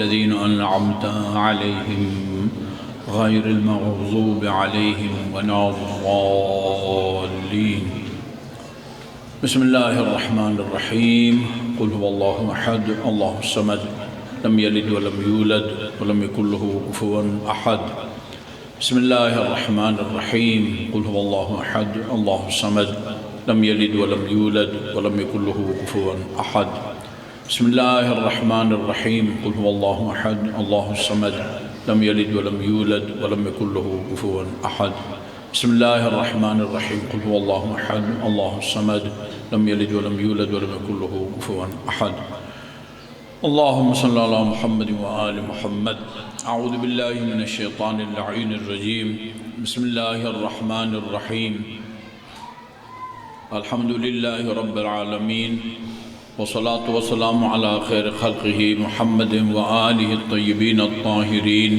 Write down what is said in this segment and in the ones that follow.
الذين أنعمت عليهم غير المغضوب عليهم ولا الضالين. بسم الله الرحمن الرحيم. قل هو الله أحد الله الصمد لم يلد ولم يولد ولم يكن له كفوا أحد. بسم الله الرحمن الرحيم. قل هو الله أحد الله الصمد لم يلد ولم يولد ولم يكن له كفوا أحد. بسم الله الرحمن الرحيم. قل هو الله أحد الله الصمد لم يلد ولم يولد ولم يكن له كفوا أحد. بسم الله الرحمن الرحيم. قل هو الله أحد الله الصمد لم يلد ولم يولد ولم يكن له كفوا أحد. اللهم صل على محمد وآل محمد. أعوذ بالله من الشيطان اللعين الرجيم. بسم الله الرحمن الرحيم. الحمد لله رب العالمين والصلاة والسلام على خير خلقه محمد وآله الطيبين الطاهرين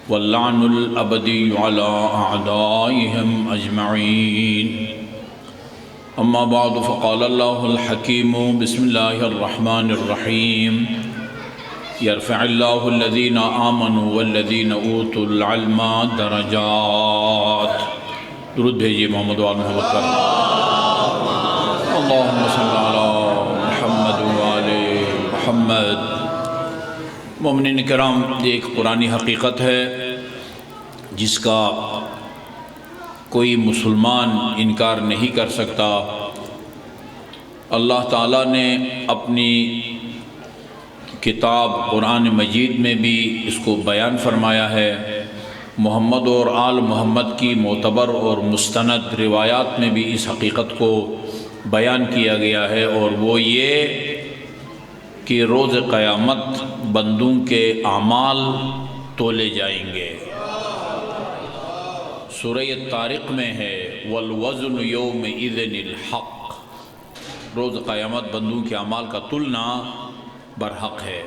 واللعن الأبدي على أعدائهم أجمعين. أما بعد فقال الله الحكيم بسم الله الرحمن الرحيم. يرفع الله الذين آمنوا والذين أوتوا العلم درجات. درود بھیجیے محمد و آل محمد پر. اللهم صل على محمد و آل محمد. مومنین کرام، یہ ایک قرآنی حقیقت ہے جس کا کوئی مسلمان انکار نہیں کر سکتا. اللہ تعالیٰ نے اپنی کتاب قرآن مجید میں بھی اس کو بیان فرمایا ہے. محمد اور آل محمد کی معتبر اور مستند روایات میں بھی اس حقیقت کو بیان کیا گیا ہے، اور وہ یہ کہ روز قیامت بندوں کے اعمال تولے جائیں گے. سورہ طارق میں ہے والوزن یومئذ الحق. روز قیامت بندوں کے اعمال کا تلنا برحق ہے.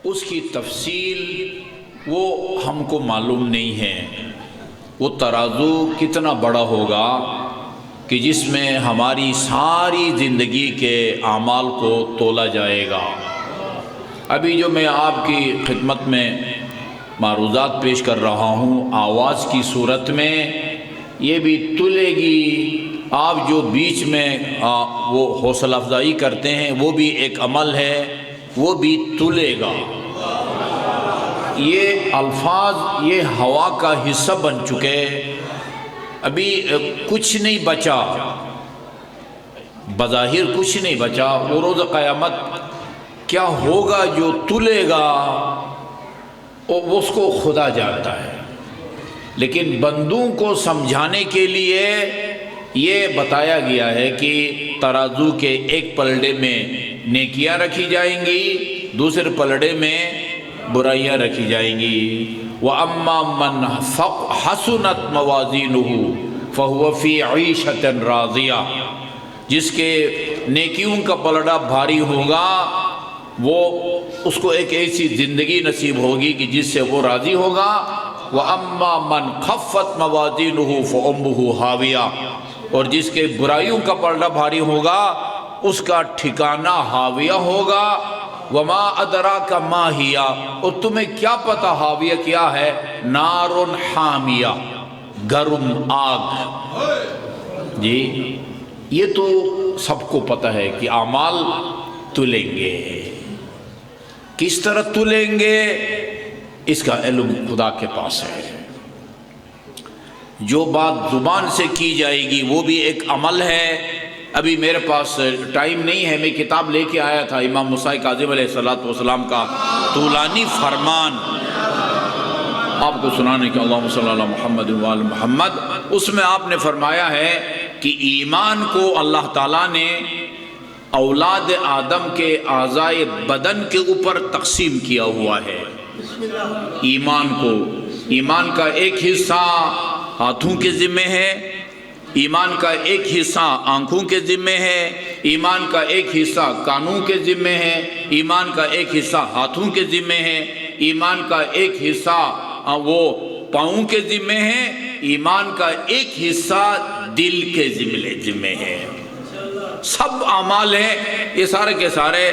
اس کی تفصیل وہ ہم کو معلوم نہیں ہے. وہ ترازو کتنا بڑا ہوگا کہ جس میں ہماری ساری زندگی کے اعمال کو تولا جائے گا. ابھی جو میں آپ کی خدمت میں معروضات پیش کر رہا ہوں آواز کی صورت میں، یہ بھی تلے گی. آپ جو بیچ میں وہ حوصلہ افزائی کرتے ہیں وہ بھی ایک عمل ہے، وہ بھی تلے گا. یہ الفاظ یہ ہوا کا حصہ بن چکے. ابھی کچھ نہیں بچا، بظاہر کچھ نہیں بچا. وہ روز قیامت کیا ہوگا جو تلے گا اس کو خدا جانتا ہے. لیکن بندوں کو سمجھانے کے لیے یہ بتایا گیا ہے کہ ترازو کے ایک پلڑے میں نیکیاں رکھی جائیں گی، دوسرے پلڑے میں برائیاں رکھی جائیں گی. وَأَمَّا مَنْ حَسُنَتْ مَوَازِينُهُ فَهُوَ فِي عِيشَةٍ رَاضِيَةٍ. جس کے نیکیوں کا پلڑا بھاری ہوگا وہ اس کو ایک ایسی زندگی نصیب ہوگی کہ جس سے وہ راضی ہوگا. وَأَمَّا مَنْ خَفَّتْ مَوَازِينُهُ فَأُمُّهُ هَاوِيَةٌ. اور جس کے برائیوں کا پلڑا بھاری ہوگا اس کا ٹھکانہ ہاویہ ہوگا. وَمَا أَدْرَاكَ مَا هِيَ. اور تمہیں کیا پتہ ہاویہ کیا ہے؟ نَارٌ حَامِيَةٌ. گرم آگ. جی یہ تو سب کو پتہ ہے کہ اعمال تلیں گے. کس طرح تلیں گے اس کا علم خدا کے پاس ہے. جو بات زبان سے کی جائے گی وہ بھی ایک عمل ہے. ابھی میرے پاس ٹائم نہیں ہے، میں کتاب لے کے آیا تھا امام موسیٰ کاظم علیہ السلام کا طولانی فرمان آپ کو سنانے کے. اللہم صلی اللہ محمد و آل محمد. اس میں آپ نے فرمایا ہے کہ ایمان کو اللہ تعالیٰ نے اولاد آدم کے اعضائے بدن کے اوپر تقسیم کیا ہوا ہے. ایمان کو، ایمان کا ایک حصہ ہاتھوں کے ذمہ ہے، ایمان کا ایک حصہ آنکھوں کے ذمہ ہے، ایمان کا ایک حصہ کانوں کے ذمہ ہے، ایمان کا ایک حصہ ہاتھوں کے ذمہ ہے، ایمان کا ایک حصہ وہ پاؤں کے ذمہ ہے، ایمان کا ایک حصہ دل کے ذمہ ہے. سب اعمال ہیں، یہ سارے کے سارے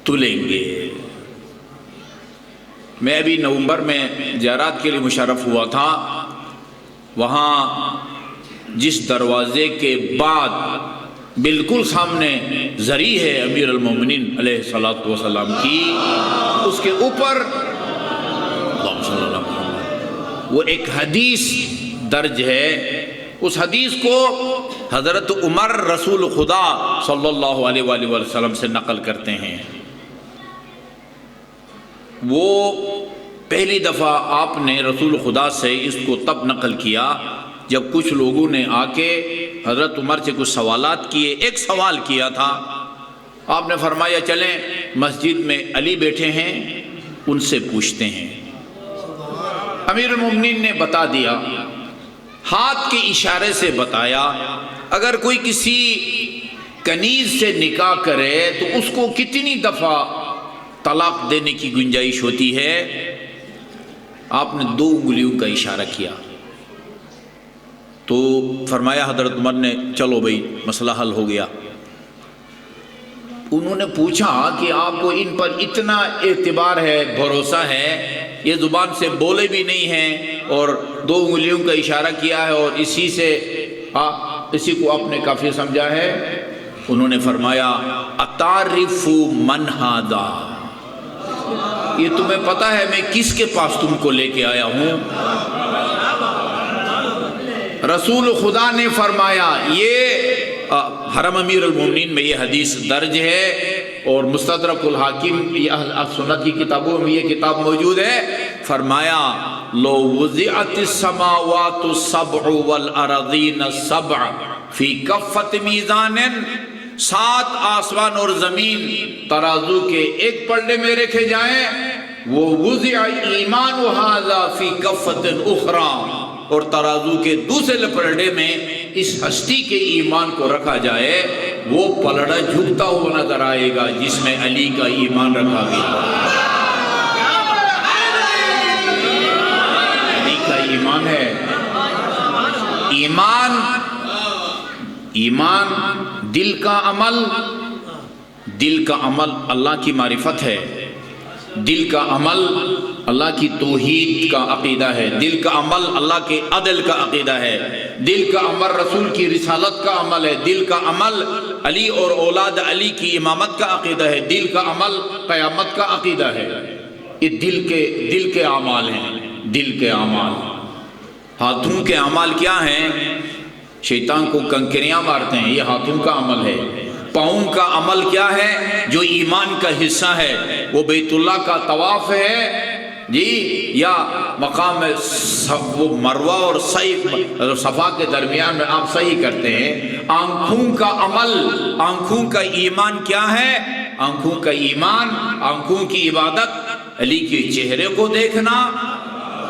تلیں گے. میں ابھی نومبر میں زیارات کے لیے مشرف ہوا تھا، وہاں جس دروازے کے بعد بالکل سامنے زری ہے امیر المومنین علیہ الصلوۃ والسلام کی، اس کے اوپر اللہم صلی اللہ علیہ وسلم وہ ایک حدیث درج ہے۔ اس حدیث کو حضرت عمر رسول خدا صلی اللہ علیہ وآلہ وسلم سے نقل کرتے ہیں۔ وہ پہلی دفعہ آپ نے رسول خدا سے اس کو تب نقل کیا جب کچھ لوگوں نے آ کے حضرت عمر سے کچھ سوالات کیے۔ ایک سوال کیا تھا، آپ نے فرمایا چلیں مسجد میں علی بیٹھے ہیں، ان سے پوچھتے ہیں۔ امیر المومنین نے بتا دیا، ہاتھ کے اشارے سے بتایا، اگر کوئی کسی کنیز سے نکاح کرے تو اس کو کتنی دفعہ طلاق دینے کی گنجائش ہوتی ہے؟ آپ نے 2 انگلیوں کا اشارہ کیا تو فرمایا حضرت عمر نے چلو بھائی مسئلہ حل ہو گیا۔ انہوں نے پوچھا کہ آپ کو ان پر اتنا اعتبار ہے، بھروسہ ہے، یہ زبان سے بولے بھی نہیں ہیں اور 2 انگلیوں کا اشارہ کیا ہے اور اسی کو آپ نے کافی سمجھا ہے؟ انہوں نے فرمایا اتعرف من ھذا، یہ تمہیں پتہ ہے میں کس کے پاس تم کو لے کے آیا ہوں؟ رسول خدا نے فرمایا، یہ حرم امیر المومنین میں یہ حدیث درج ہے اور مستدرک الحاکم سنت کی کتابوں میں یہ کتاب موجود ہے۔ فرمایا لو وضعت السماوات السبع والارضین السبع فی کفۃ میزان، 7 آسمان اور زمین ترازو کے ایک پلڑے میں رکھے جائیں، وہ وضع ایمان ھذا فی کفۃ اخری، اور ترازو کے دوسرے پلڑے میں اس ہستی کے ایمان کو رکھا جائے، وہ پلڑا جھکتا ہوا نظر آئے گا جس میں علی کا ایمان رکھا گیا۔ علی کا ایمان ہے، ایمان دل کا عمل اللہ کی معرفت ہے، دل کا عمل اللہ کی توحید کا عقیدہ ہے، دل کا عمل اللہ کے عدل کا عقیدہ ہے، دل کا عمل رسول کی رسالت کا عمل ہے، دل کا عمل علی اور اولاد علی کی امامت کا عقیدہ ہے، دل کا عمل قیامت کا عقیدہ ہے۔ یہ دل کے اعمال ہیں، دل کے اعمال۔ ہاتھوں کے اعمال کیا ہیں؟ شیطان کو کنکریاں مارتے ہیں، یہ ہاتھوں کا عمل ہے۔ پاؤں کا عمل کیا ہے؟ جو ایمان کا حصہ ہے، وہ بیت اللہ کا طواف ہے جی، یا مقام وہ مروہ اور صفا کے درمیان میں آپ صحیح کرتے ہیں۔ آنکھوں کا عمل، آنکھوں کا ایمان کیا ہے؟ آنکھوں کا ایمان، آنکھوں کی عبادت علی کے چہرے کو دیکھنا،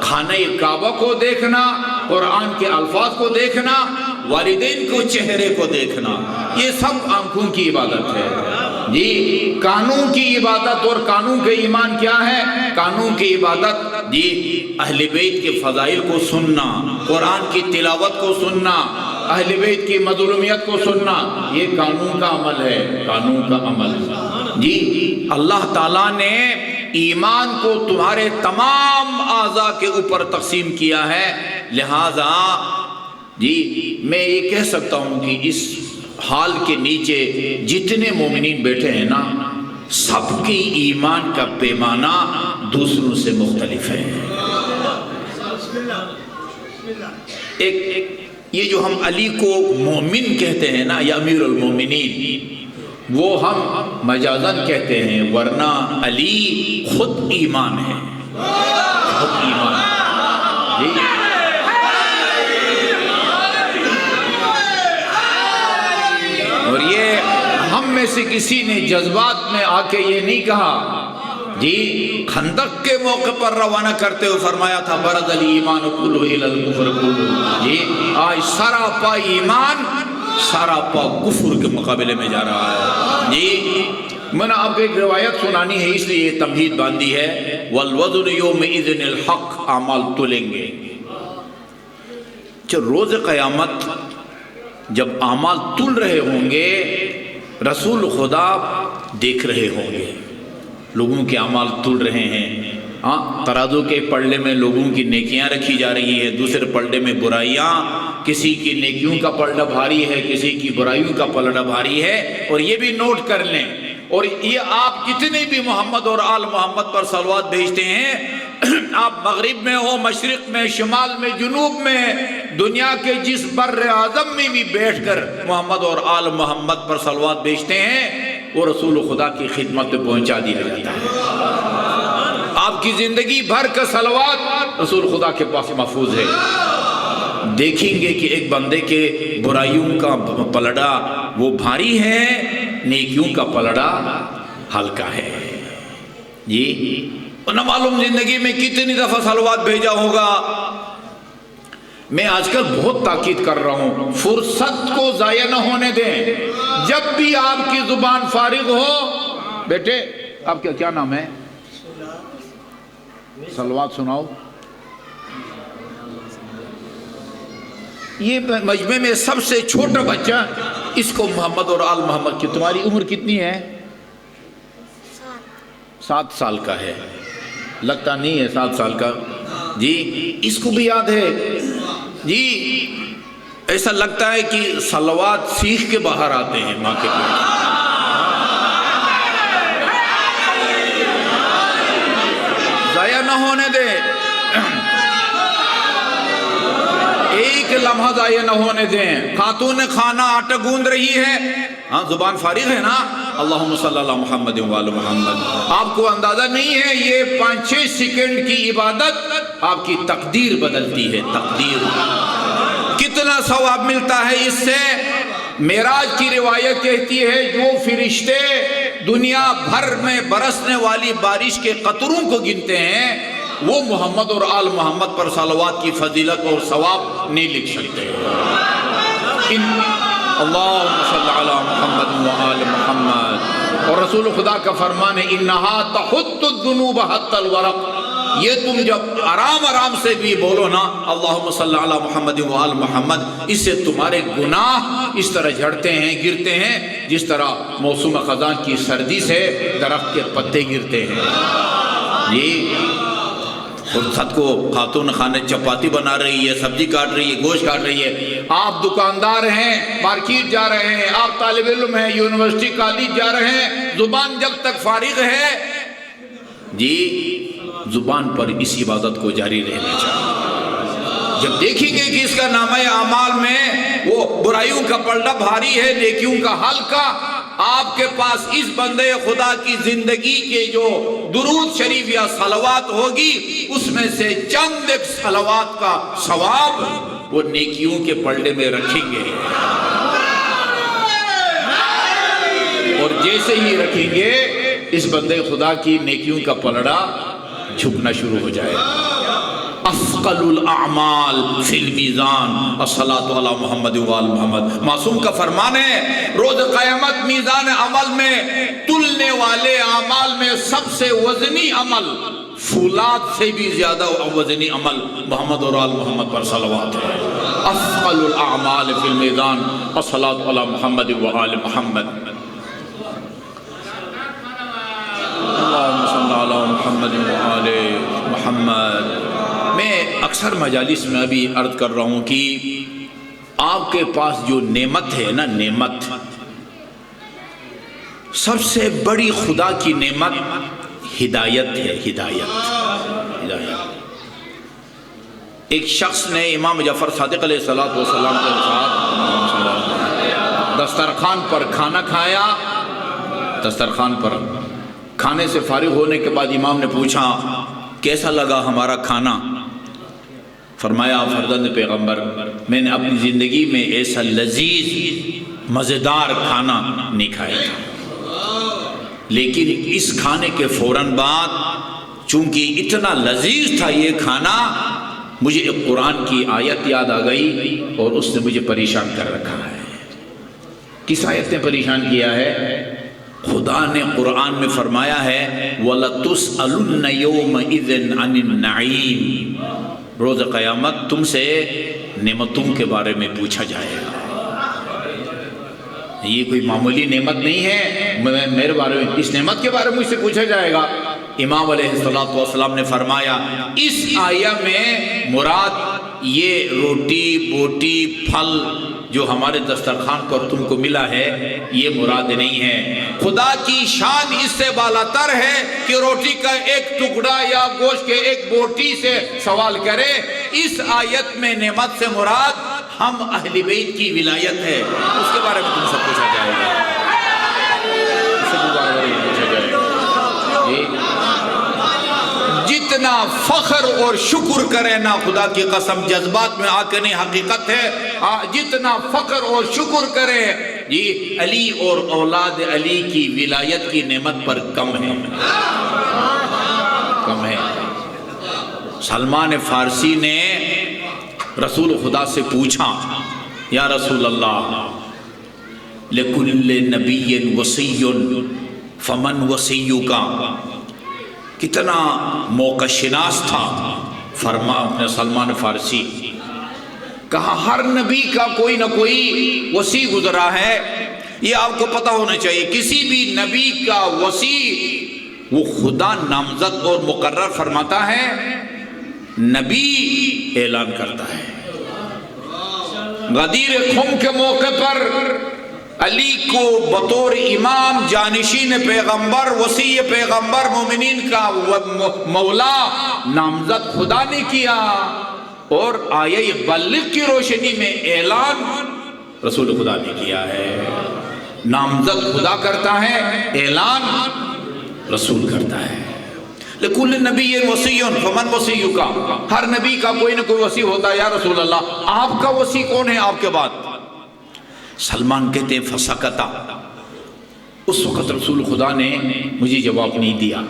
خانہ کعبہ کو دیکھنا، قرآن کے الفاظ کو دیکھنا، والدین کو چہرے کو دیکھنا، یہ سب آنکھوں کی عبادت ہے جی۔ کانوں کی عبادت اور کانوں کے ایمان کیا ہے؟ کانوں کی عبادت جی اہل بیت کے فضائل کو سننا، قرآن کی تلاوت کو سننا، اہل بیت کی مظلومیت کو سننا، یہ کانوں کا عمل ہے، کانوں کا عمل جی۔ اللہ تعالیٰ نے ایمان کو تمہارے تمام اعضاء کے اوپر تقسیم کیا ہے، لہذا جی میں یہ کہہ سکتا ہوں کہ اس حال کے نیچے جتنے مومنین بیٹھے ہیں نا، سب کی ایمان کا پیمانہ دوسروں سے مختلف ہے۔ ایک یہ جو ہم علی کو مومن کہتے ہیں نا، یا امیر المومنین، وہ ہم مجازن کہتے ہیں، ورنہ علی خود ایمان ہے، خود ایمان جی۔ اور یہ ہم میں سے کسی نے جذبات میں آ کے یہ نہیں کہا جی۔ خندق کے موقع پر روانہ کرتے ہوئے فرمایا تھا برز الایمان کلہ الی الکفر کلہ جی۔ آج سراپا ایمان سراپا کفر کے مقابلے میں جا رہا ہے جی۔ میں نے آپ کو ایک روایت سنانی ہے، اس لیے یہ تمہید باندھی ہے، والوزن یومئذ الحق، اعمال تولیں گے جو روز قیامت جب اعمال تل رہے ہوں گے، رسول خدا دیکھ رہے ہوں گے، لوگوں کے اعمال تل رہے ہیں، ہاں، ترازو کے پلڑے میں لوگوں کی نیکیاں رکھی جا رہی ہیں، دوسرے پلڑے میں برائیاں، کسی کی نیکیوں کا پلڑا بھاری ہے، کسی کی برائیوں کا پلڑا بھاری ہے۔ اور یہ بھی نوٹ کر لیں، اور یہ آپ کتنے بھی محمد اور آل محمد پر صلوات بھیجتے ہیں، آپ مغرب میں ہو، مشرق میں، شمال میں، جنوب میں، دنیا کے جس بر اعظم میں بھی بیٹھ کر محمد اور آل محمد پر صلوات بھیجتے ہیں، وہ رسول خدا کی خدمت میں پہنچا دیا جاتا ہے۔ آپ کی زندگی بھر کا صلوات رسول خدا کے پاس محفوظ ہے۔ دیکھیں گے کہ ایک بندے کے برائیوں کا پلڑا وہ بھاری ہے، نیکیوں کا پلڑا ہلکا ہے۔ جی، نہ معلوم زندگی میں کتنی دفعہ صلوات بھیجا ہوگا۔ میں آج کل بہت تاکید کر رہا ہوں، فرصت کو ضائع نہ ہونے دیں۔ جب بھی آپ کی زبان فارغ ہو، بیٹے آپ کا کیا نام ہے؟ صلوات سناؤ۔ یہ مجمع میں سب سے چھوٹا بچہ، اس کو محمد اور آل محمد کی، تمہاری عمر کتنی ہے؟ 7 سال کا ہے، لگتا نہیں ہے 7 سال کا۔ جی، اس کو بھی یاد ہے جی، ایسا لگتا ہے کہ صلوات سیکھ کے باہر آتے ہیں ماں کے پیٹ۔ ضائع نہ ہونے دے، ایک لمحہ ضائع نہ ہونے دیں۔ خاتون خانہ آٹا گوندھ رہی ہے، ہاں زبان فارغ ہے نا، اللہم صلی اللہ محمد وآل محمد۔ آپ کو اندازہ نہیں ہے یہ 5-6 سیکنڈ کی عبادت آپ کی تقدیر بدلتی ہے، تقدیر۔ کتنا ثواب ملتا ہے اس سے۔ معراج کی روایت کہتی ہے جو فرشتے دنیا بھر میں برسنے والی بارش کے قطروں کو گنتے ہیں، وہ محمد اور آل محمد پر صلوات کی فضیلت اور ثواب نہیں لکھ سکتے۔ اللہم صلی علی محمد وآل محمد۔ اور رسول خدا کا فرمان ہے انہا تحط الذنوب حتی الورق۔ یہ تم جب آرام آرام سے بھی بولو نا اللہم صلی علی محمد وآل محمد، اس سے تمہارے گناہ اس طرح جھڑتے ہیں، گرتے ہیں، جس طرح موسم خزاں کی سردی سے درخت کے پتے گرتے ہیں۔ یہ فرصت کو خاتون خانے چپاتی بنا رہی ہے، سبزی کاٹ رہی ہے، گوشت کاٹ رہی ہے۔ آپ دکاندار ہیں، مارکیٹ جا رہے ہیں، آپ طالب علم ہیں، یونیورسٹی کالج جا رہے ہیں، زبان جب تک فارغ ہے جی، زبان پر اس عبادت کو جاری رہنا چاہیے۔ جب دیکھیں گے کہ اس کا نامہ اعمال میں وہ برائیوں کا پلڑا بھاری ہے، نیکیوں کا ہلکا، آپ کے پاس اس بندے خدا کی زندگی کے جو درود شریف یا صلوات ہوگی، اس میں سے چند ایک صلوات کا ثواب وہ نیکیوں کے پلڑے میں رکھیں گے، اور جیسے ہی رکھیں گے اس بندے خدا کی نیکیوں کا پلڑا جھکنا شروع ہو جائے۔ اثقل الاعمال فی المیزان الصلاۃ علی محمد وآل محمد۔ معصوم کا فرمان ہے روز قیامت میزان عمل میں تلنے والے اعمال میں سب سے وزنی عمل، فولاد سے بھی زیادہ وزنی عمل محمد اور آل محمد پر صلوات ہے۔ اثقل الاعمال فی المیزان الصلاۃ علی محمد وآل محمد۔ اللہم صلی علی محمد وآل محمد۔ میں اکثر مجالس میں ابھی عرض کر رہا ہوں کہ آپ کے پاس جو نعمت ہے نا، نعمت، سب سے بڑی خدا کی نعمت ہدایت ہے، ہدایت۔ ایک شخص نے امام جعفر صادق علیہ السلام کے ساتھ دسترخوان پر کھانا کھایا۔ دسترخوان پر کھانے سے فارغ ہونے کے بعد امام نے پوچھا کیسا لگا ہمارا کھانا؟ فرمایا فرزند پیغمبر، میں نے اپنی زندگی میں ایسا لذیذ مزیدار کھانا نہیں کھایا تھا، لیکن اس کھانے کے فوراً بعد چونکہ اتنا لذیذ تھا یہ کھانا، مجھے ایک قرآن کی آیت یاد آ گئی اور اس نے مجھے پریشان کر رکھا ہے۔ کس آیت نے پریشان کیا ہے؟ خدا نے قرآن میں فرمایا ہے وَلَتُسْأَلُنَّ يَوْمَئِذٍ عَنِ النَّعِيمِ، روز قیامت تم سے نعمتوں کے بارے میں پوچھا جائے گا۔ یہ کوئی معمولی نعمت نہیں ہے، میرے بارے میں اس نعمت کے بارے میں مجھ سے پوچھا جائے گا۔ امام علیہ السلام نے فرمایا اس آیہ میں مراد یہ روٹی بوٹی پھل جو ہمارے دسترخوان پر تم کو ملا ہے یہ مراد نہیں ہے. خدا کی شان اس سے بالاتر ہے کہ روٹی کا ایک ٹکڑا یا گوشت کے ایک بوٹی سے سوال کرے. اس آیت میں نعمت سے مراد ہم اہل بیت کی ولایت ہے، اس کے بارے میں تم سے پوچھا جائے گا. جتنا فخر اور شکر کرے نا، خدا کی قسم جذبات میں آ کے نہیں، حقیقت ہے، جتنا فخر اور شکر کرے جی علی اور اولاد علی کی ولایت کی نعمت پر کم ہے، کم ہے. سلمان فارسی نے رسول خدا سے پوچھا یا رسول اللہ لکل نبی وصی فمن وصیک، کتنا موقع شناس تھا اپنے سلمان فارسی. کہا ہر نبی کا کوئی نہ کوئی وصی گزرا ہے، یہ آپ کو پتہ ہونا چاہیے. کسی بھی نبی کا وصی وہ خدا نامزد اور مقرر فرماتا ہے، نبی اعلان کرتا ہے. غدیر خم کے موقع پر علی کو بطور امام جانشین پیغمبر وصی پیغمبر مومنین کا مولا نامزد خدا نے کیا، اور آیہ بلغ کی روشنی میں اعلان رسول خدا نے کیا ہے. نامزد خدا کرتا ہے، اعلان رسول کرتا ہے. لکل نبی وصی فمن وصیک، ہر نبی کا کوئی نہ کوئی وصی ہوتا ہے. یا رسول اللہ آپ کا وصی کون ہے آپ کے بعد؟ سلمان کہتے ہیں فسکتا. اس وقت رسول خدا نے مجھے جواب نہیں دیا.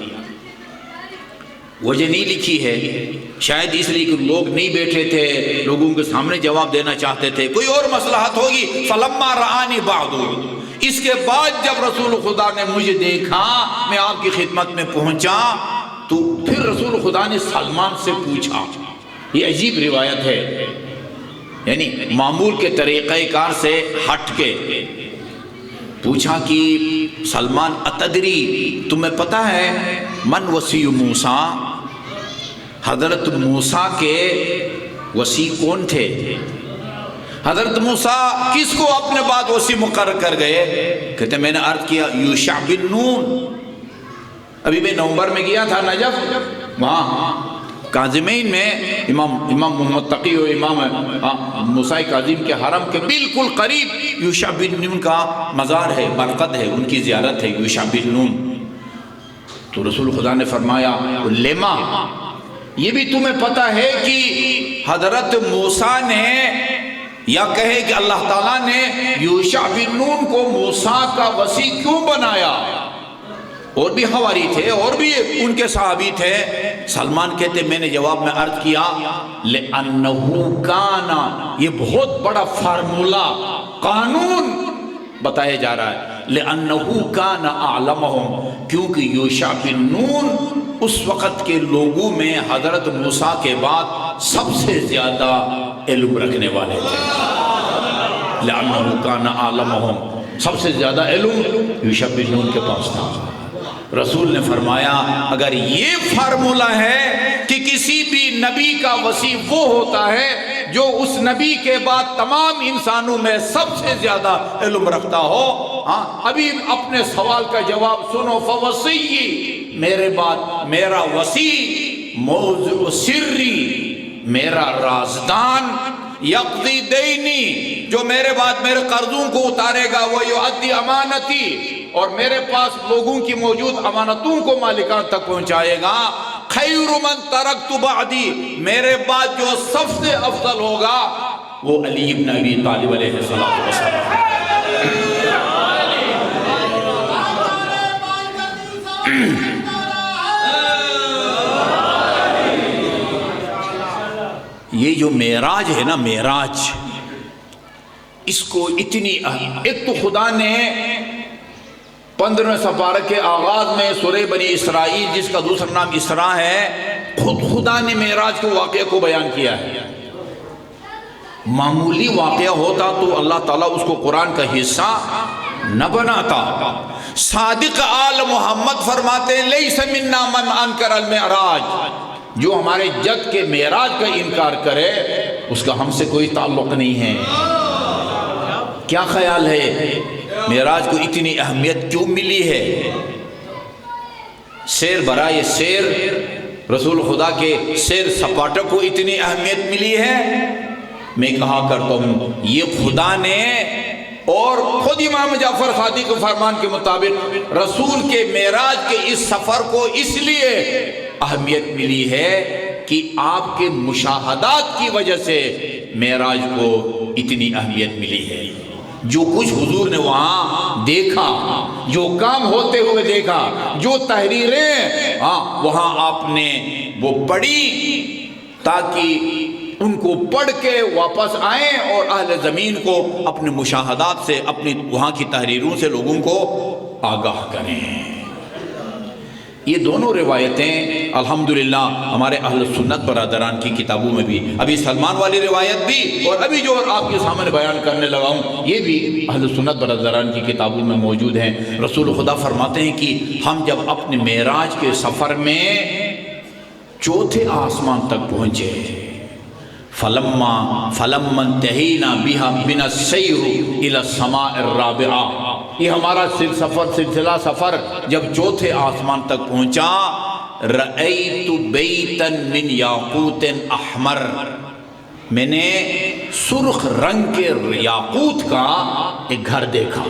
وجہ نہیں لکھی ہے، شاید اس لیے کہ لوگ نہیں بیٹھے تھے، لوگوں کے سامنے جواب دینا چاہتے تھے، کوئی اور مصلحت ہوگی. فلما رآنی بعد، اس کے بعد جب رسول خدا نے مجھے دیکھا، میں آپ کی خدمت میں پہنچا، تو پھر رسول خدا نے سلمان سے پوچھا. یہ عجیب روایت ہے، یعنی معمول کے طریقہ کار سے ہٹ کے پوچھا کہ سلمان اتدری، تمہیں پتہ ہے من وصی موسیٰ، حضرت موسیٰ کے وصی کون تھے؟ حضرت موسیٰ کس کو اپنے بعد وصی مقرر کر گئے؟ کہتے میں نے عرض کیا یوشع بن نون. ابھی میں نومبر میں گیا تھا نجف، وہاں کاظمین میں امام محمد تقی و امام موسیٰ کاظم کے حرم کے بالکل قریب یوشع بن نون کا مزار ہے، مرقد ہے، ان کی زیارت ہے یوشع بن نون. تو رسول خدا نے فرمایا لما، یہ بھی تمہیں پتہ ہے کہ حضرت موسیٰ نے، یا کہے کہ اللہ تعالیٰ نے یوشع بن نون کو موسیٰ کا وصی کیوں بنایا؟ اور بھی حواری تھے، اور بھی ان کے صحابی تھے. سلمان کہتے میں نے جواب میں عرض کیا لِأَنَّهُ كَانَ، یہ بہت بڑا فارمولہ قانون بتایا جا رہا ہے. لِأَنَّهُ كَانَ أَعْلَمَهُمْ، کیونکہ یوشع بن نون اس وقت کے لوگوں میں حضرت موسیٰ کے بعد سب سے زیادہ علم رکھنے والے تھے. لِأَنَّهُ كَانَ أَعْلَمَهُمْ، سب سے زیادہ علم یوشع بن نون کے پاس تھا. رسول نے فرمایا اگر یہ فارمولہ ہے کہ کسی بھی نبی کا وصی وہ ہوتا ہے جو اس نبی کے بعد تمام انسانوں میں سب سے زیادہ علم رکھتا ہو، ابھی اپنے سوال کا جواب سنو. فوصی، میرے بعد میرا وصی، موضوع سری، میرا رازدان، یقضی دینی، جو میرے بعد میرے قرضوں کو اتارے گا، وہ یؤدی امانتی، اور میرے پاس لوگوں کی موجود امانتوں کو مالکان تک پہنچائے گا. خیر من ترکت بعدی، میرے بعد جو سب سے افضل ہوگا وہ علی بن ابی طالب علیہ السلام. یہ جو معراج ہے نا، معراج، اس کو اتنی ایک تو خدا نے 15 سپارہ کے آغاز میں سورہ بنی اسرائیل، جس کا دوسرا نام اسراء ہے، خود خدا نے معراج کے واقعے کو بیان کیا ہے. معمولی واقعہ ہوتا تو اللہ تعالیٰ اس کو قرآن کا حصہ نہ بناتا۔ صادق آل محمد فرماتے ہیں لیس منا من انکر المعراج، جو ہمارے جد کے معراج کا انکار کرے اس کا ہم سے کوئی تعلق نہیں ہے۔ کیا خیال ہے معراج کو اتنی اہمیت کیوں ملی ہے؟ سیر برائے سیر رسول خدا کے سیر سپاٹا کو اتنی اہمیت ملی ہے۔ میں کہا کرتا ہوں یہ خدا نے اور خود امام جعفر صادق فرمان کے مطابق رسول کے معراج کے اس سفر کو اس لیے اہمیت ملی ہے کہ آپ کے مشاہدات کی وجہ سے معراج کو اتنی اہمیت ملی ہے۔ جو کچھ حضور نے وہاں دیکھا، جو کام ہوتے ہوئے دیکھا، جو تحریریں وہاں آپ نے وہ پڑھی تاکہ ان کو پڑھ کے واپس آئیں اور اہل زمین کو اپنے مشاہدات سے، اپنی وہاں کی تحریروں سے لوگوں کو آگاہ کریں۔ یہ دونوں روایتیں الحمدللہ ہمارے اہل سنت برادران کی کتابوں میں بھی، ابھی سلمان والی روایت بھی اور ابھی جو آپ کے سامنے بیان کرنے لگا ہوں یہ بھی اہل سنت برادران کی کتابوں میں موجود ہیں۔ رسول خدا فرماتے ہیں کہ ہم جب اپنے معراج کے سفر میں چوتھے آسمان تک پہنچے، فلما انتہینا بنا السیر الی السماء الرابعہ، یہ ہمارا سلسلہ سفر جب چوتھے آسمان تک پہنچا، رأیت بیتا من یاقوت احمر، میں نے سرخ رنگ کے یاقوت کا ایک گھر دیکھا۔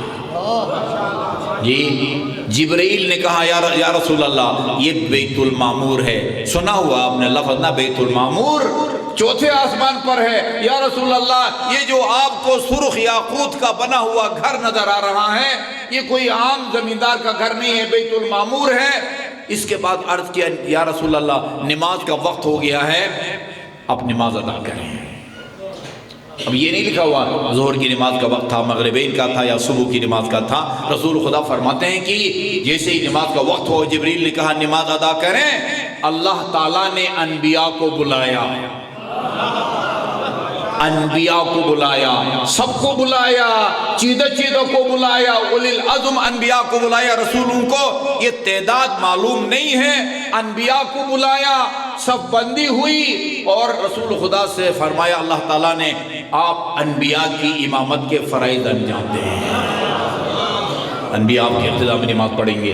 جی جبرائیل نے کہا یا رسول اللہ یہ بیت المعمور ہے، سنا ہوا آپ نے لفظ نا بیت المعمور، چوتھے آسمان پر ہے۔ یا رسول اللہ یہ جو آپ کو سرخ یاقوت کا بنا ہوا گھر نظر آ رہا ہے یہ کوئی عام زمیندار کا گھر نہیں ہے، بیت المعمور ہے۔ اس کے بعد عرض کیا یا رسول اللہ نماز کا وقت ہو گیا ہے، اب نماز ادا کریں۔ اب یہ نہیں لکھا ہوا ظہر کی نماز کا وقت تھا، مغربین کا تھا یا صبح کی نماز کا تھا۔ رسول خدا فرماتے ہیں کہ جیسے ہی نماز کا وقت ہو جبریل نے کہا نماز ادا کریں، اللہ تعالیٰ نے انبیاء کو بلایا، انبیاء کو بلایا، سب کو بلایا، چیدہ کو بلایا، اولی العزم انبیاء کو بلایا۔ رسولوں کو یہ تعداد معلوم نہیں ہے، انبیاء کو بلایا، سب بندی ہوئی اور رسول خدا سے فرمایا اللہ تعالیٰ نے آپ انبیاء کی امامت کے فرائض انجام دیں، انبیاء آپ کی ابتدا میں نماز پڑھیں گے۔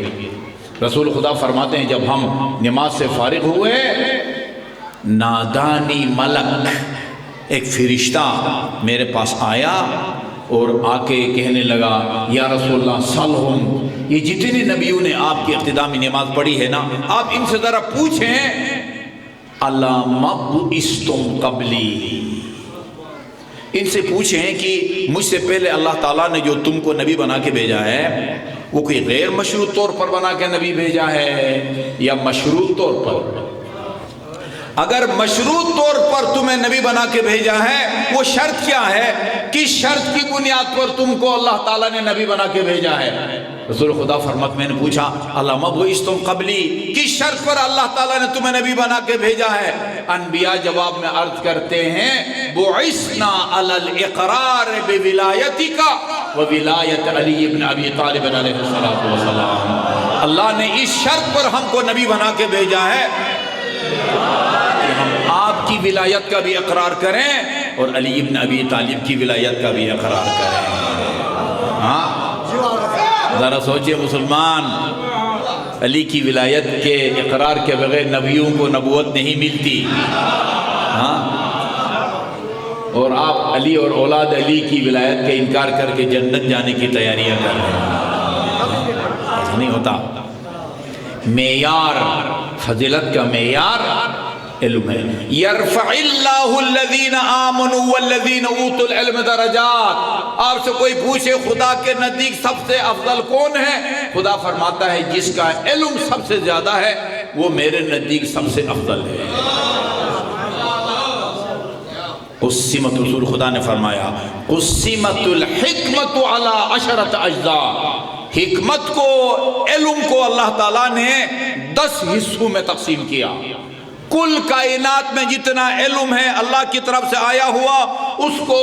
رسول خدا فرماتے ہیں جب ہم نماز سے فارغ ہوئے، نادانی ملک، ایک فرشتہ میرے پاس آیا اور آ کے کہنے لگا یا رسول اللہ سلہم، یہ جتنے نبیوں نے آپ کی ابتدا میں نماز پڑھی ہے نا، آپ ان سے ذرا پوچھیں علامہ بعثتم قبلی، ان سے پوچھیں کہ مجھ سے پہلے اللہ تعالیٰ نے جو تم کو نبی بنا کے بھیجا ہے وہ کوئی غیر مشروط طور پر بنا کے نبی بھیجا ہے یا مشروط طور پر؟ اگر مشروط طور پر تمہیں نبی بنا کے بھیجا ہے وہ شرط کیا ہے؟ کس شرط کی بنیاد پر تم کو اللہ تعالیٰ نے نبی بنا کے بھیجا ہے؟ رسول خدا فرماتے میں نے پوچھا علامہ بعثتم قبلی، کس شرط پر اللہ تعالیٰ نے تمہیں نبی بنا کے بھیجا ہے؟ انبیاء جواب میں عرض کرتے ہیں بعثنا علی الاقرار بولایتک وولایت علی بن ابی طالب علیہ السلام، اللہ نے اس شرط پر ہم کو نبی بنا کے بھیجا ہے کہ ہم آپ کی ولایت کا بھی اقرار کریں اور علی بن ابی طالب کی ولایت کا بھی اقرار کریں۔ ہاں ذرا سوچیں مسلمان، علی کی ولایت کے اقرار کے بغیر نبیوں کو نبوت نہیں ملتی، ہاں، اور آپ علی اور اولاد علی کی ولایت کا انکار کر کے جنت جانے کی تیاریاں کر رہے ہیں، ایسا نہیں ہوتا۔ معیار فضیلت کا معیار علم ہے۔ یرفع اللہ الذین آمنوا والذین اوتوا العلم درجات، آپ سے کوئی پوچھے خدا کے نزدیک سب سے افضل کون ہے؟ خدا فرماتا ہے جس کا علم سب سے زیادہ ہے وہ میرے نزدیک سب سے افضل ہے۔ قسمت، رسول خدا نے فرمایا قسمت الحکمت علی عشرۃ اجزاء، حکمت کو، علم کو اللہ تعالیٰ نے 10 حصوں میں تقسیم کیا۔ کل کائنات میں جتنا علم ہے اللہ کی طرف سے آیا ہوا اس کو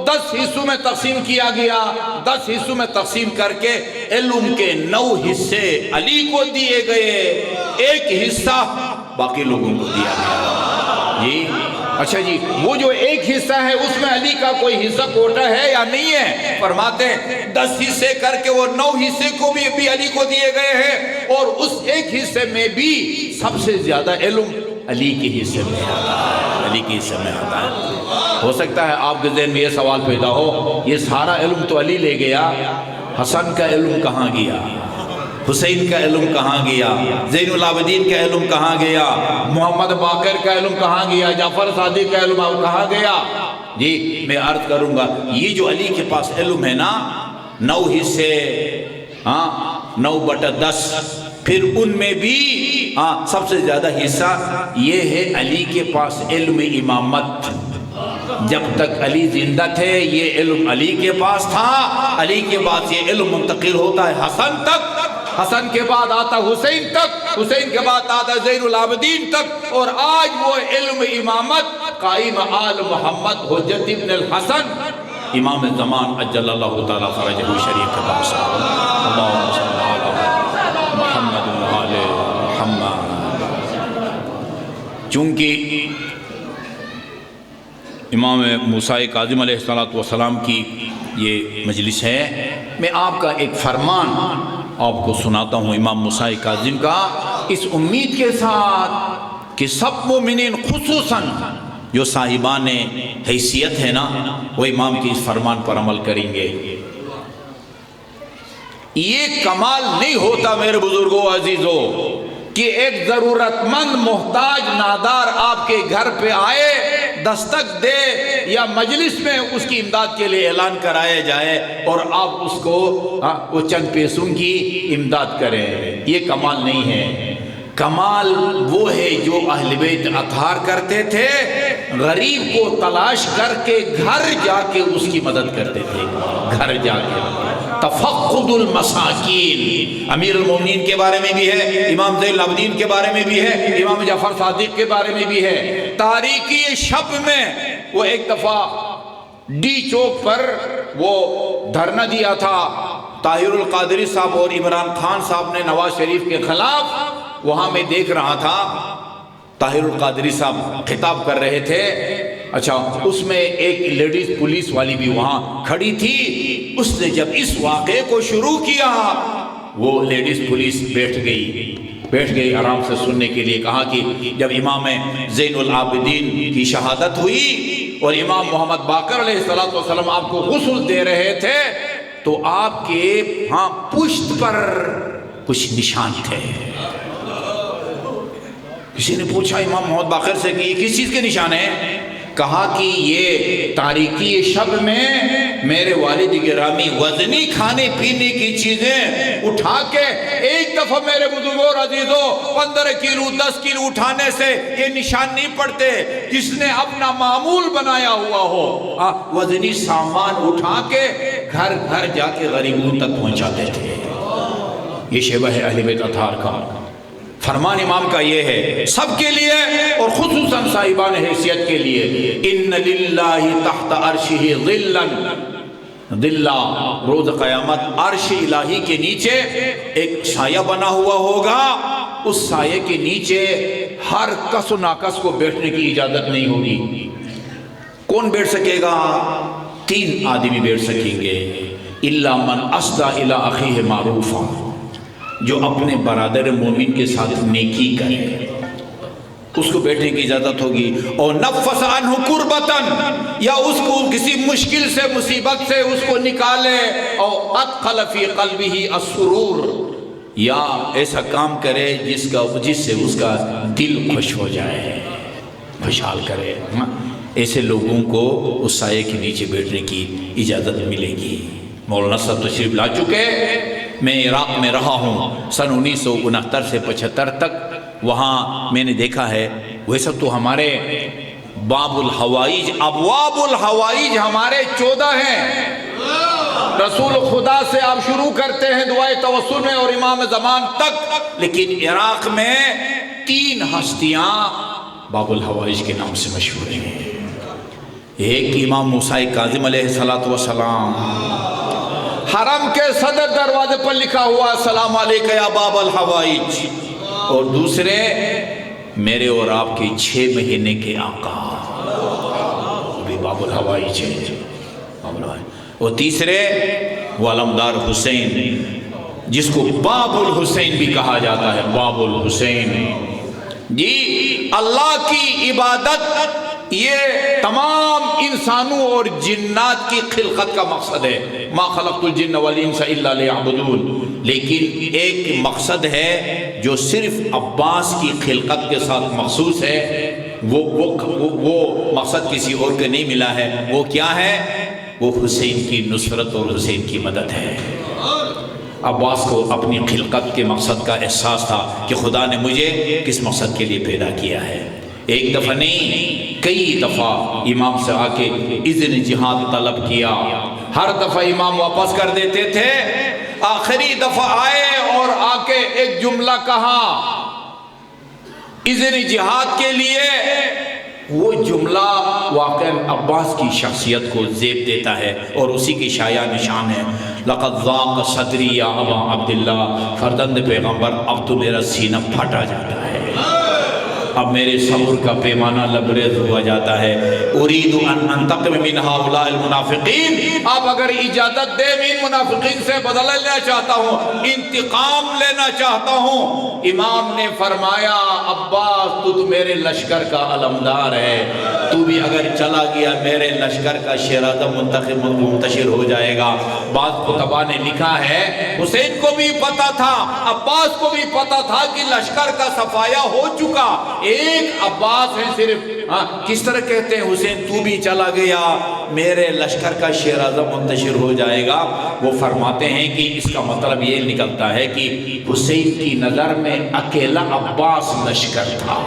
10 حصوں میں تقسیم کیا گیا، 10 حصوں میں تقسیم کر کے علم کے 9 حصے علی کو دیے گئے، 1 حصہ باقی لوگوں کو دیا گیا۔ جی اچھا جی، وہ جو 1 حصہ ہے اس میں علی کا کوئی حصہ کوٹا ہے یا نہیں ہے؟ فرماتے ہیں 10 حصے کر کے وہ 9 حصے کو بھی علی کو دیے گئے ہیں، اور اس 1 حصے میں بھی سب سے زیادہ علم علی کے حصے میں آتا ہے، علی کے حصے میں آتا ہے۔ ہو سکتا ہے آپ کے ذہن میں یہ سوال پیدا ہو، یہ سارا علم تو علی لے گیا، حسن کا علم کہاں گیا؟ حسین کا علم کہاں گیا؟ زین العابدین کا علم کہاں گیا؟ محمد باقر کا علم کہاں گیا؟ جعفر صادق کا علم کہاں گیا؟ جی میں عرض کروں گا، یہ جو علی کے پاس علم ہے نا، 9 حصے، 9/10، پھر ان میں بھی سب سے زیادہ حصہ یہ ہے علی کے پاس علم امامت۔ جب تک علی زندہ تھے یہ علم علی کے پاس تھا، علی کے بعد یہ علم منتقل ہوتا ہے حسن تک، حسن کے بعد آتا حسین تک، حسین کے بعد آتا زین العابدین تک، اور آج وہ علم امامت قائم آل محمد حجت ابن الحسن امام زمان اجل اللہ تعالیٰ فرجہ شریف کے پاس۔ اللہم صلی علی محمد و آل محمد۔ چونکہ امام موسیٰ کاظم علیہ السلام کی یہ مجلس ہے، میں آپ کا ایک فرمان آپ کو سناتا ہوں امام موسیٰ کاظم کا، اس امید کے ساتھ کہ سب مومنین خصوصاً جو صاحبان حیثیت ہے نا وہ امام کی اس فرمان پر عمل کریں گے۔ یہ کمال نہیں ہوتا میرے بزرگوں عزیزوں کہ ایک ضرورت مند محتاج نادار آپ کے گھر پہ آئے، دستک دے، یا مجلس میں اس کی امداد کے لیے اعلان کرایا جائے اور آپ اس کو وہ چند پیسوں کی امداد کریں۔ یہ کمال نہیں ہے۔ کمال وہ ہے جو اہل بیت اطہار کرتے تھے، غریب کو تلاش کر کے گھر جا کے اس کی مدد کرتے تھے، گھر جا کے تفقد المساکین۔ امیر المومنین کے بارے میں بھی ہے، امام زین العابدین کے بارے میں بھی ہے، امام جعفر صادق کے بارے میں بھی ہے۔ تاریکی شب میں وہ ایک دفعہ ڈی چوک پر وہ دھرنا دیا تھا، طاہر القادری صاحب اور عمران خان صاحب نے نواز شریف کے خلاف، وہاں میں دیکھ رہا تھا طاہر القادری صاحب خطاب کر رہے تھے، اچھا اس میں ایک لیڈیز پولیس والی بھی وہاں کھڑی تھی۔ اس نے جب اس واقعے کو شروع کیا وہ لیڈیز پولیس بیٹھ گئی آرام سے سننے کے لیے۔ کہا کہ جب امام زین العابدین کی شہادت ہوئی اور امام محمد باقر علیہ السلام آپ کو غسل دے رہے تھے تو آپ کے پشت پر کچھ نشان تھے۔ کسی نے پوچھا امام محمد باقر سے کہ یہ کس چیز کے نشان ہیں؟ کہا کہ یہ تاریکی شب میں میرے والد گرامی وزنی کھانے پینے کی چیزیں اٹھا کے ایک دفعہ میرے بزرگوں اور عزیزوں 15 کلو 10 کلو اٹھانے سے یہ نشان نہیں پڑتے۔ جس نے اپنا معمول بنایا ہوا ہو وزنی سامان اٹھا کے گھر گھر جا کے غریبوں تک پہنچاتے تھے۔ یہ شیوہ ہے اہل بیت اطہار کا۔ فرمان امام کا یہ ہے سب کے لیے اور خصوصاً صاحبان حیثیت کے لیے، ان للہ تحت عرشہ ظلا، ظلا روز قیامت عرش الہی کے نیچے ایک سایہ بنا ہوا ہوگا، اس سایہ کے نیچے ہر کس و ناکس کو بیٹھنے کی اجازت نہیں ہوگی۔ کون بیٹھ سکے گا؟ 3 آدمی بیٹھ سکیں گے، الا من اسدى الى اخیہ معروفا، جو اپنے برادر مومن کے ساتھ نیکی کرے اس کو بیٹھنے کی اجازت ہوگی، اور نفس عنہ کربتن، یا اس کو کسی مشکل سے مصیبت سے اس کو نکالے، اور ادخل فی قلبہ السرور، یا ایسا کام کرے جس سے اس کا دل خوش ہو جائے، خوشحال کرے۔ ایسے لوگوں کو اس سائے کے نیچے بیٹھنے کی اجازت ملے گی۔ مولانا صاحب تشریف لا چکے، میں عراق میں رہا ہوں سن 1969 سے 75 تک، وہاں میں نے دیکھا ہے ویسا تو ہمارے باب الحوائج، ابواب الحوائج ہمارے 14 ہیں، رسول خدا سے آپ شروع کرتے ہیں دعائے توسل میں اور امام زمان تک، لیکن عراق میں 3 ہستیاں باب الحوائج کے نام سے مشہور ہیں۔ ایک امام موسیٰ کاظم علیہ السلام، حرم کے صدر دروازے پر لکھا ہوا السلام علیکم یا باب الحوائج، اور دوسرے میرے اور آپ کے 6 مہینے کے آقا، بھی باب الحوائج ہے، اور تیسرے وہ علمدار حسین جس کو باب الحسین بھی کہا جاتا ہے، باب الحسین۔ جی اللہ کی عبادت یہ تمام انسانوں اور جنات کی خلقت کا مقصد ہے، ما خلقت الجن والانس الا لیعبدون، لیکن ایک مقصد ہے جو صرف عباس کی خلقت کے ساتھ مخصوص ہے، وہ مقصد کسی اور کو نہیں ملا ہے۔ وہ کیا ہے؟ وہ حسین کی نصرت اور حسین کی مدد ہے۔ عباس کو اپنی خلقت کے مقصد کا احساس تھا کہ خدا نے مجھے کس مقصد کے لیے پیدا کیا ہے۔ ایک دفعہ نہیں، کئی دفعہ امام سے آ کے اذن جہاد طلب کیا، ہر دفعہ امام واپس کر دیتے تھے۔ آخری دفعہ آئے اور آ کے ایک جملہ کہا اذن جہاد کے لیے، وہ جملہ واقعاً عباس کی شخصیت کو زیب دیتا ہے اور اسی کی شایع نشان ہے۔ لقد ضاق صدری یا ابا عبداللہ، فرزند پیغمبر اب تو میرا سینہ پھٹا جاتا ہے، اب میرے صبر کا پیمانہ لبریز ہوا جاتا ہے۔ اريد ان انتقم من هؤلاء المنافقین، اب اگر اجازت دے میں ان منافقین سے بدلہ لینا چاہتا ہوں، انتقام لینا چاہتا ہوں۔ امام نے فرمایا عباس تو میرے لشکر کا علمدار ہے، تو بھی اگر چلا گیا میرے لشکر کا شیرازہ منتشر ہو جائے گا۔ بعض کتبہ نے لکھا ہے حسین کو بھی پتا تھا، عباس کو بھی پتا تھا کہ لشکر کا صفایا ہو چکا، ایک عباس ہے صرف۔ کس طرح کہتے ہیں حسین تو بھی چلا گیا میرے لشکر کا شیرازہ منتشر ہو جائے گا؟ وہ فرماتے ہیں کہ اس کا مطلب یہ نکلتا ہے کہ حسین کی نظر میں اکیلا عباس لشکر تھا،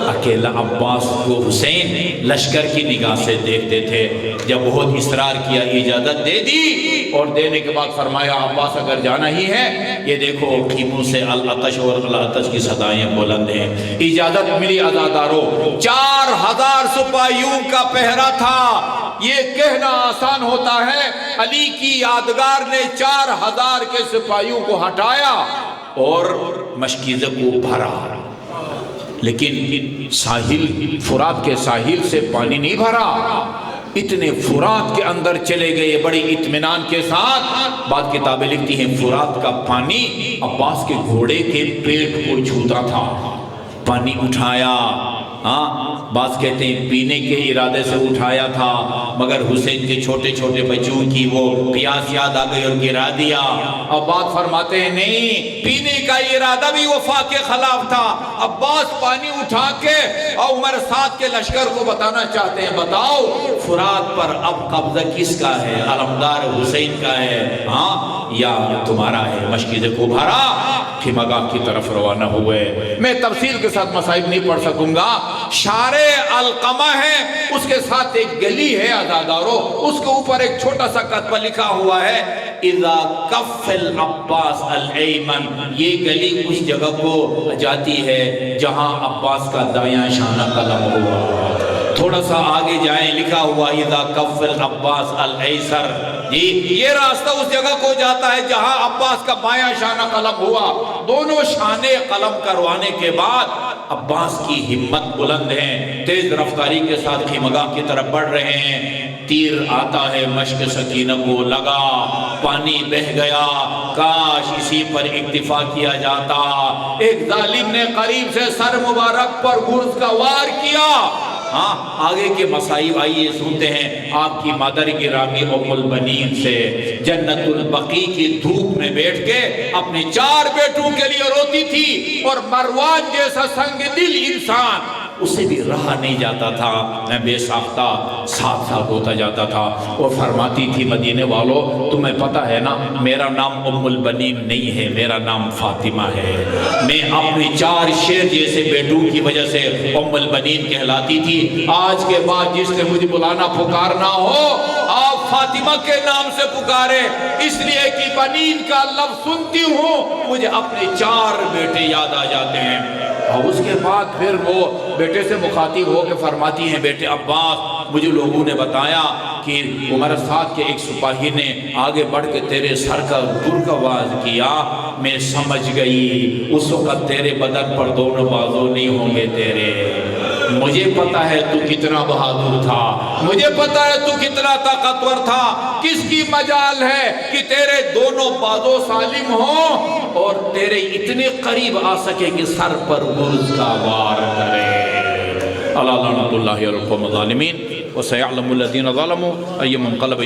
اکیلا عباس کو حسین لشکر کی نگاہ سے دیکھتے تھے۔ جب بہت اصرار کیا، اجازت دے دی، اور دینے کے بعد فرمایا عباس اگر جانا ہی ہے، یہ دیکھو خیموں سے العطش اور العطش کی صدائیں بلند ہیں۔ اجازت ملی عزادارو، 4000 سپاہیوں کا پہرا تھا۔ یہ کہنا آسان ہوتا ہے، علی کی یادگار نے 4000 کے سپاہیوں کو ہٹایا اور مشکیزہ کو بھرا، لیکن ساحل فرات کے ساحل سے پانی نہیں بھرا، اتنے فرات کے اندر چلے گئے بڑی اطمینان کے ساتھ۔ بعض کتابیں لکھتی ہیں فرات کا پانی عباس کے گھوڑے کے پیٹ کو چھوتا تھا، پانی اٹھایا، بعض کہتے ہیں پینے کے ارادے سے اٹھایا تھا، مگر حسین کے چھوٹے چھوٹے بچوں کی وہ قیاس یاد آ گئی اور گرا دیا۔ اب بعض فرماتے ہیں نہیں، پینے کا ارادہ بھی وفا کے خلاف تھا۔ عباس پانی اٹھا کے اور عمر سعد کے لشکر کو بتانا چاہتے ہیں، بتاؤ فرات پر اب قبضہ کس کا ہے؟ علمدار حسین کا ہے یا تمہارا ہے؟ مشکیزے کو بھرا، خیمگاہ کی طرف روانہ ہوئے۔ میں تفصیل کے ساتھ مصائب نہیں پڑھ سکوں گا، شارع القمہ ہے، اس کے ساتھ ایک گلی ہے عزادارو، اس کے اوپر ایک چھوٹا سا کتبہ لکھا ہوا ہے اذا کف العباس الایمن، یہ گلی اس جگہ کو جاتی ہے جہاں عباس کا دایاں شانہ قلم ہوا۔ تھوڑا سا آگے جائیں، لکھا ہوا اذا کف العباس الایسر، یہ راستہ اس جگہ کو جاتا ہے جہاں عباس کا بایاں شانہ قلم ہوا۔ دونوں شانے قلم کروانے کے بعد عباس کی ہمت بلند ہے، تیز رفتاری کے ساتھ خیمگاہ کی طرف بڑھ رہے ہیں۔ تیر آتا ہے مشک سکینہ کو لگا، پانی بہ گیا، کاش اسی پر اکتفا کیا جاتا۔ ایک ظالم نے قریب سے سر مبارک پر گرز کا وار کیا۔ آگے کے مصائب آئیے سنتے ہیں۔ آپ کی مادر گرامی ام البنین سے جنت البقیع کی دھوپ میں بیٹھ کے اپنے 4 بیٹوں کے لیے روتی تھی، اور مروان جیسا سنگ دل انسان اسے بھی رہا نہیں جاتا تھا، میں بے ساختہ ساتھ ہوتا جاتا تھا۔ وہ فرماتی تھی مدینے والوں تمہیں پتہ ہے نا میرا نام ام البنین نہیں ہے، میرا نام فاطمہ ہے، میں اپنے 4 شیر جیسے بیٹوں کی وجہ سے ام البنین کہلاتی تھی۔ آج کے بعد جس نے مجھے بلانا پکارنا ہو آپ فاطمہ کے نام سے پکارے، اس لیے کہ بنین کا لفظ سنتی ہوں مجھے اپنے 4 بیٹے یاد آ جاتے ہیں۔ اور اس کے بعد پھر وہ بیٹے سے مخاطب ہو کے فرماتی ہیں بیٹے عباس مجھے لوگوں نے بتایا کہ عمر سعد کے ایک سپاہی نے آگے بڑھ کے تیرے سر کا درگواز کیا، میں سمجھ گئی اس وقت تیرے بدن پر دونوں بازو نہیں ہوں گے تیرے۔ مجھے پتا ہے تو کتنا بہادر تھا، مجھے پتا ہے تو کتنا طاقتور تھا، کس کی مجال ہے کہ تیرے دونوں بازو سالم ہوں اور تیرے اتنے قریب آ سکے کہ سر پر گرز کا وار کرے۔ اللہ لعنت اللہ علی القوم الظالمین وسيعلم الذين ظلموا أي منقلب